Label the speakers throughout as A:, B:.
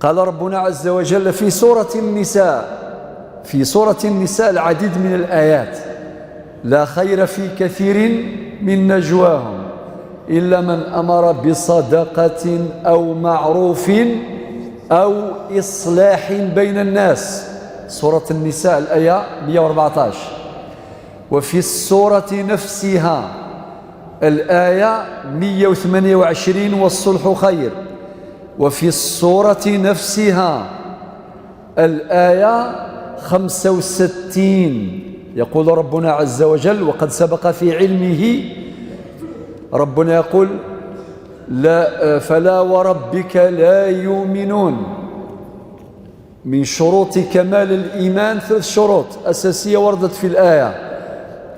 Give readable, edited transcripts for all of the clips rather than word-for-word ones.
A: قال ربنا عز وجل في سورة النساء العديد من الآيات: لا خير في كثير من نجواهم إلا من أمر بصدقة أو معروف أو إصلاح بين الناس. سورة النساء الآية 114. وفي السورة نفسها الآية 128: والصلح خير. وفي السورة نفسها الآية 65 يقول ربنا عز وجل، وقد سبق في علمه، ربنا يقول: فلا وربك لا يؤمنون. من شروط كمال الإيمان 3 شروط أساسية وردت في الآية: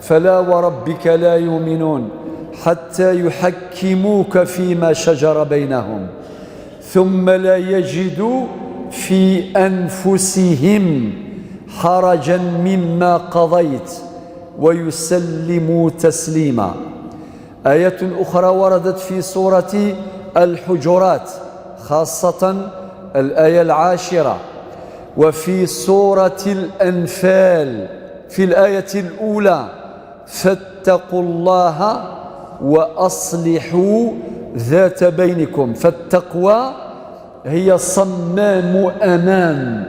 A: فلا وربك لا يؤمنون حتى يحكموك فيما شجر بينهم ثم لا يجدوا في أنفسهم حرجا مما قضيت ويسلموا تسليما. آية أخرى وردت في سورة الحجرات، خاصة الآية 10. وفي سورة الأنفال في الآية الأولى: فاتقوا الله وأصلحوا ذات بينكم. فالتقوى هي صمام أمان